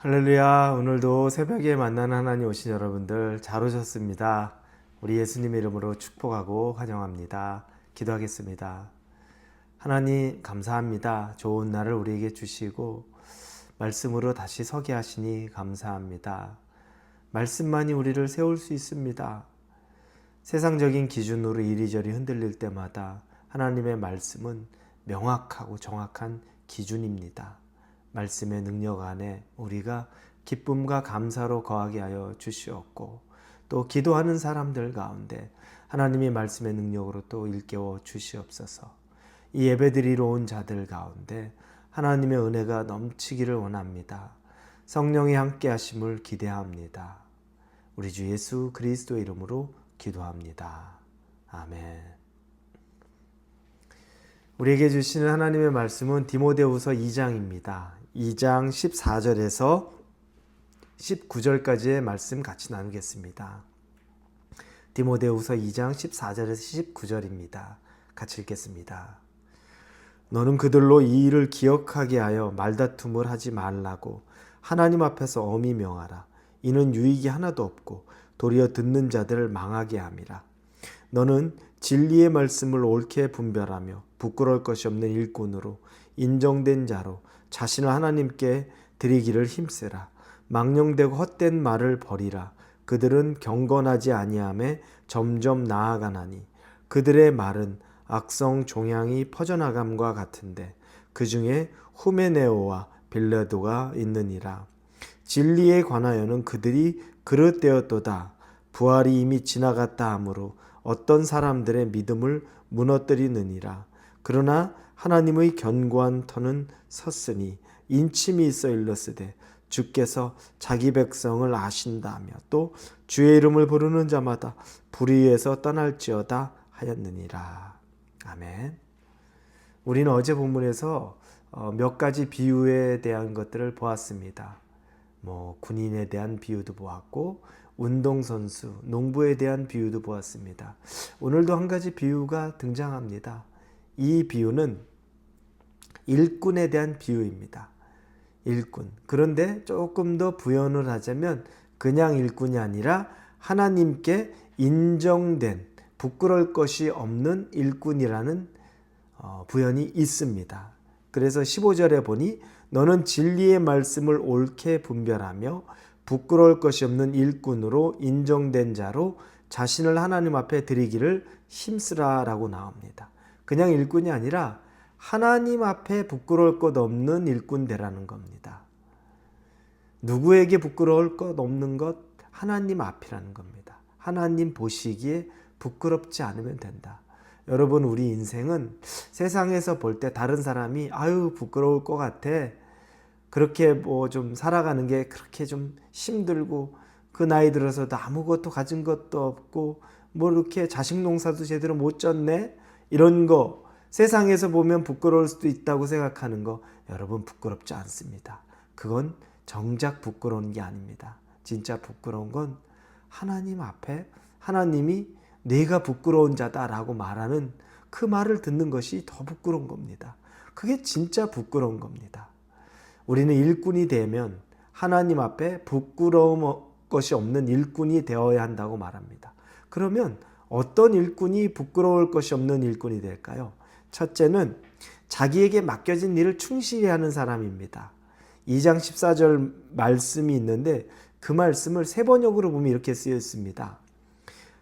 할렐루야. 오늘도 새벽에 만나는 하나님 오신 여러분들 잘 오셨습니다. 우리 예수님 이름으로 축복하고 환영합니다. 기도하겠습니다. 하나님 감사합니다. 좋은 날을 우리에게 주시고 말씀으로 다시 서게 하시니 감사합니다. 말씀만이 우리를 세울 수 있습니다. 세상적인 기준으로 이리저리 흔들릴 때마다 하나님의 말씀은 명확하고 정확한 기준입니다. 말씀의 능력 안에 우리가 기쁨과 감사로 거하게 하여 주시옵고, 또 기도하는 사람들 가운데 하나님의 말씀의 능력으로 또 일깨워 주시옵소서. 이 예배드리러 온 자들 가운데 하나님의 은혜가 넘치기를 원합니다. 성령의 함께 하심을 기대합니다. 우리 주 예수 그리스도 이름으로 기도합니다. 아멘. 우리에게 주시는 하나님의 말씀은 디모데후서 2장입니다. 2장 14절에서 19절까지의 말씀 같이 나누겠습니다. 디모데후서 2장 14절에서 19절입니다. 같이 읽겠습니다. 너는 그들로 이 일을 기억하게 하여 말다툼을 하지 말라고 하나님 앞에서 엄히 명하라. 이는 유익이 하나도 없고 도리어 듣는 자들을 망하게 함이라. 너는 진리의 말씀을 옳게 분별하며 부끄러울 것이 없는 일꾼으로 인정된 자로 자신을 하나님께 드리기를 힘쓰라. 망령되고 헛된 말을 버리라. 그들은 경건하지 아니함에 점점 나아가나니 그들의 말은 악성 종양이 퍼져나감과 같은데 그 중에 후메네오와 빌레도가 있느니라. 진리에 관하여는 그들이 그릇되었도다. 부활이 이미 지나갔다 하므로 어떤 사람들의 믿음을 무너뜨리느니라. 그러나 하나님의 견고한 터는 섰으니 인침이 있어 일렀으되 주께서 자기 백성을 아신다며 또 주의 이름을 부르는 자마다 불의에서 떠날지어다 하였느니라. 아멘. 우리는 어제 본문에서 몇 가지 비유에 대한 것들을 보았습니다. 군인에 대한 비유도 보았고 운동선수, 농부에 대한 비유도 보았습니다. 오늘도 한 가지 비유가 등장합니다. 이 비유는 일꾼에 대한 비유입니다. 일꾼. 그런데 조금 더 부연을 하자면 그냥 일꾼이 아니라 하나님께 인정된 부끄러울 것이 없는 일꾼이라는 부연이 있습니다. 그래서 15절에 보니 너는 진리의 말씀을 옳게 분별하며 부끄러울 것이 없는 일꾼으로 인정된 자로 자신을 하나님 앞에 드리기를 힘쓰라 라고 나옵니다. 그냥 일꾼이 아니라 하나님 앞에 부끄러울 것 없는 일꾼 되라는 겁니다. 누구에게 부끄러울 것 없는 것? 하나님 앞이라는 겁니다. 하나님 보시기에 부끄럽지 않으면 된다. 여러분, 우리 인생은 세상에서 볼 때 다른 사람이 아유 부끄러울 것 같아, 그렇게 좀 살아가는 게 그렇게 좀 힘들고 그 나이 들어서도 아무것도 가진 것도 없고 이렇게 자식 농사도 제대로 못 졌네, 이런 거 세상에서 보면 부끄러울 수도 있다고 생각하는 거, 여러분 부끄럽지 않습니다. 그건 정작 부끄러운 게 아닙니다. 진짜 부끄러운 건 하나님 앞에 하나님이 내가 부끄러운 자다라고 말하는 그 말을 듣는 것이 더 부끄러운 겁니다. 그게 진짜 부끄러운 겁니다. 우리는 일꾼이 되면 하나님 앞에 부끄러운 것이 없는 일꾼이 되어야 한다고 말합니다. 그러면 어떤 일꾼이 부끄러울 것이 없는 일꾼이 될까요? 첫째는 자기에게 맡겨진 일을 충실히 하는 사람입니다. 2장 14절 말씀이 있는데 그 말씀을 세 번역으로 보면 이렇게 쓰여 있습니다.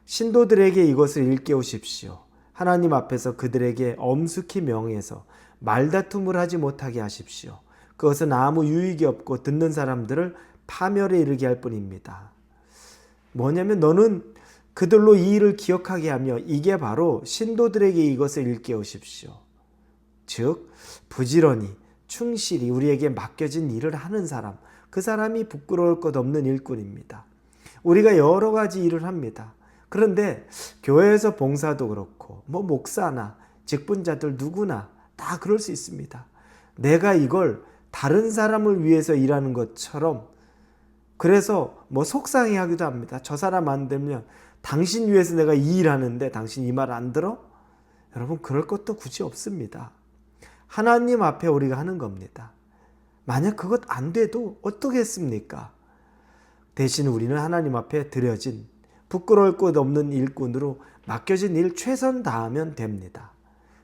신도들에게 이것을 일깨우십시오. 하나님 앞에서 그들에게 엄숙히 명해서 말다툼을 하지 못하게 하십시오. 그것은 아무 유익이 없고 듣는 사람들을 파멸에 이르게 할 뿐입니다. 뭐냐면 너는 그들로 이 일을 기억하게 하며, 이게 바로 신도들에게 이것을 일깨우십시오. 즉 부지런히 충실히 우리에게 맡겨진 일을 하는 사람, 그 사람이 부끄러울 것 없는 일꾼입니다. 우리가 여러 가지 일을 합니다. 그런데 교회에서 봉사도 그렇고 목사나 직분자들 누구나 다 그럴 수 있습니다. 내가 이걸 다른 사람을 위해서 일하는 것처럼, 그래서 속상해하기도 합니다. 저 사람 안 되면 당신 위해서 내가 이 일하는데 당신 이 말 안 들어? 여러분, 그럴 것도 굳이 없습니다. 하나님 앞에 우리가 하는 겁니다. 만약 그것 안 돼도 어떻겠습니까? 대신 우리는 하나님 앞에 드려진 부끄러울 것 없는 일꾼으로 맡겨진 일 최선 다하면 됩니다.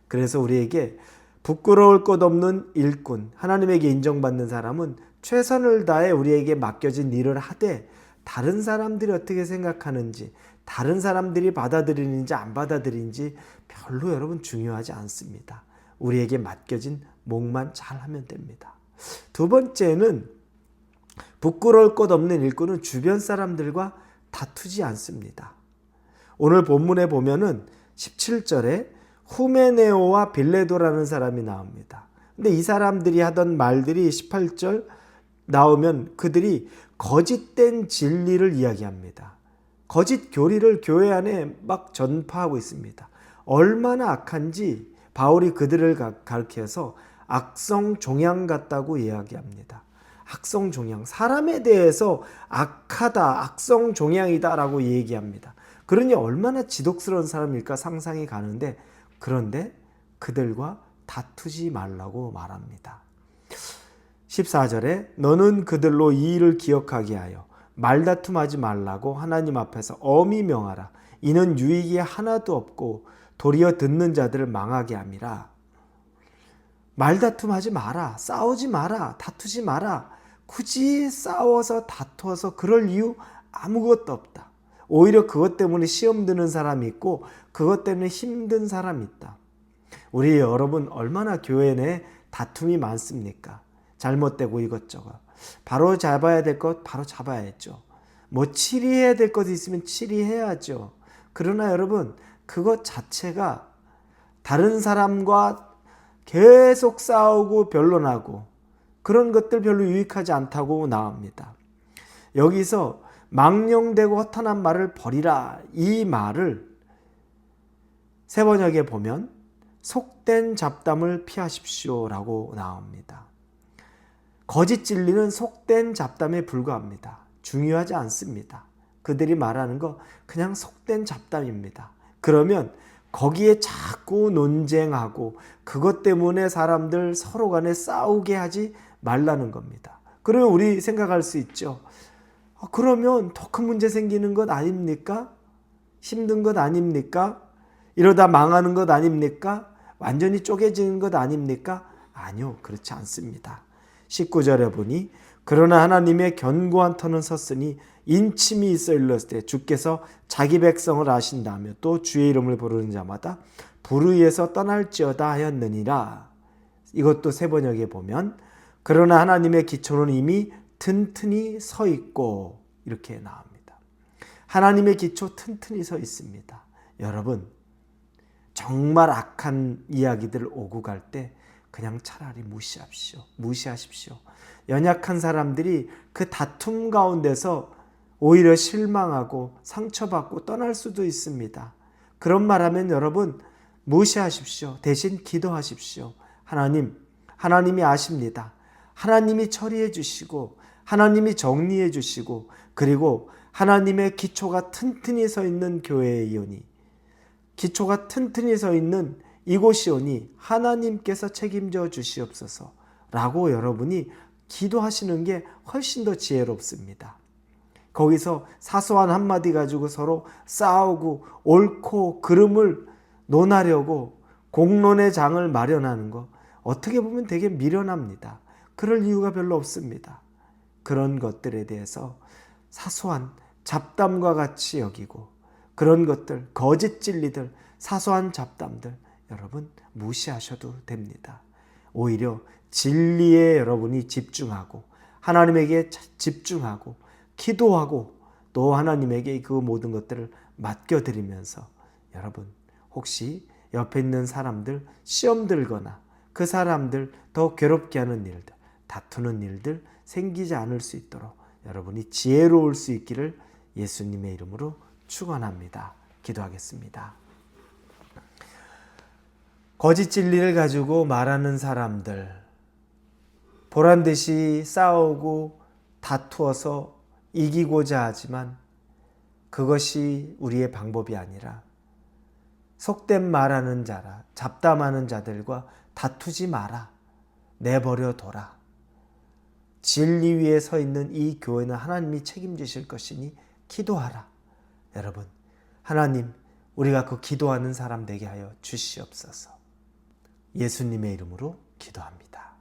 그래서 우리에게 부끄러울 것 없는 일꾼, 하나님에게 인정받는 사람은 최선을 다해 우리에게 맡겨진 일을 하되 다른 사람들이 어떻게 생각하는지, 다른 사람들이 받아들이는지 안 받아들이는지 별로 여러분 중요하지 않습니다. 우리에게 맡겨진 몫만 잘하면 됩니다. 두 번째는 부끄러울 것 없는 일꾼은 주변 사람들과 다투지 않습니다. 오늘 본문에 보면은 17절에 후메네오와 빌레도라는 사람이 나옵니다. 근데 이 사람들이 하던 말들이 18절 나오면 그들이 거짓된 진리를 이야기합니다. 거짓 교리를 교회 안에 막 전파하고 있습니다. 얼마나 악한지 바울이 그들을 가르쳐서 악성 종양 같다고 이야기합니다. 악성 종양, 사람에 대해서 악하다, 악성 종양이다 라고 얘기합니다. 그러니 얼마나 지독스러운 사람일까 상상이 가는데, 그런데 그들과 다투지 말라고 말합니다. 14절에 너는 그들로 이 일을 기억하게 하여 말다툼하지 말라고 하나님 앞에서 엄히 명하라. 이는 유익이 하나도 없고 도리어 듣는 자들을 망하게 함이라. 말다툼하지 마라. 싸우지 마라. 다투지 마라. 굳이 싸워서 다투어서 그럴 이유 아무것도 없다. 오히려 그것 때문에 시험 드는 사람이 있고 그것 때문에 힘든 사람이 있다. 우리 여러분 얼마나 교회 내에 다툼이 많습니까? 잘못되고 이것저것. 바로 잡아야 될 것 바로 잡아야죠. 뭐 치리해야 될 것이 있으면 치리해야죠. 그러나 여러분 그것 자체가 다른 사람과 계속 싸우고 변론하고 그런 것들 별로 유익하지 않다고 나옵니다. 여기서 망령되고 허탄한 말을 버리라, 이 말을 세번역에 보면 속된 잡담을 피하십시오 라고 나옵니다. 거짓 진리는 속된 잡담에 불과합니다. 중요하지 않습니다. 그들이 말하는 거 그냥 속된 잡담입니다. 그러면 거기에 자꾸 논쟁하고 그것 때문에 사람들 서로 간에 싸우게 하지 말라는 겁니다. 그러면 우리 생각할 수 있죠. 그러면 더 큰 문제 생기는 것 아닙니까? 힘든 것 아닙니까? 이러다 망하는 것 아닙니까? 완전히 쪼개지는 것 아닙니까? 아니요, 그렇지 않습니다. 19절에 보니 그러나 하나님의 견고한 터는 섰으니 인침이 있어 일렀을 때 주께서 자기 백성을 아신다며 또 주의 이름을 부르는 자마다 불의에서 떠날지어다 하였느니라. 이것도 세번역에 보면 그러나 하나님의 기초는 이미 튼튼히 서 있고 이렇게 나옵니다. 하나님의 기초 튼튼히 서 있습니다. 여러분 정말 악한 이야기들 오고 갈 때 그냥 차라리 무시하십시오. 연약한 사람들이 그 다툼 가운데서 오히려 실망하고 상처받고 떠날 수도 있습니다. 그런 말하면 여러분 무시하십시오. 대신 기도하십시오. 하나님이 아십니다. 하나님이 처리해 주시고 하나님이 정리해 주시고 그리고 하나님의 기초가 튼튼히 서 있는 교회이오니 기초가 튼튼히 서 있는 이곳이오니 하나님께서 책임져 주시옵소서 라고 여러분이 기도하시는 게 훨씬 더 지혜롭습니다. 거기서 사소한 한마디 가지고 서로 싸우고 옳고 그름을 논하려고 공론의 장을 마련하는 거 어떻게 보면 되게 미련합니다. 그럴 이유가 별로 없습니다. 그런 것들에 대해서 사소한 잡담과 같이 여기고 그런 것들, 거짓 진리들, 사소한 잡담들 여러분 무시하셔도 됩니다. 오히려 진리에 여러분이 집중하고 하나님에게 집중하고 기도하고 또 하나님에게 그 모든 것들을 맡겨드리면서 여러분 혹시 옆에 있는 사람들 시험 들거나 그 사람들 더 괴롭게 하는 일들, 다투는 일들 생기지 않을 수 있도록 여러분이 지혜로울 수 있기를 예수님의 이름으로 축원합니다. 기도하겠습니다. 거짓 진리를 가지고 말하는 사람들, 보란듯이 싸우고 다투어서 이기고자 하지만 그것이 우리의 방법이 아니라 속된 말하는 자라, 잡담하는 자들과 다투지 마라. 내버려 둬라. 진리 위에 서 있는 이 교회는 하나님이 책임지실 것이니 기도하라. 여러분, 하나님, 우리가 그 기도하는 사람 되게 하여 주시옵소서. 예수님의 이름으로 기도합니다.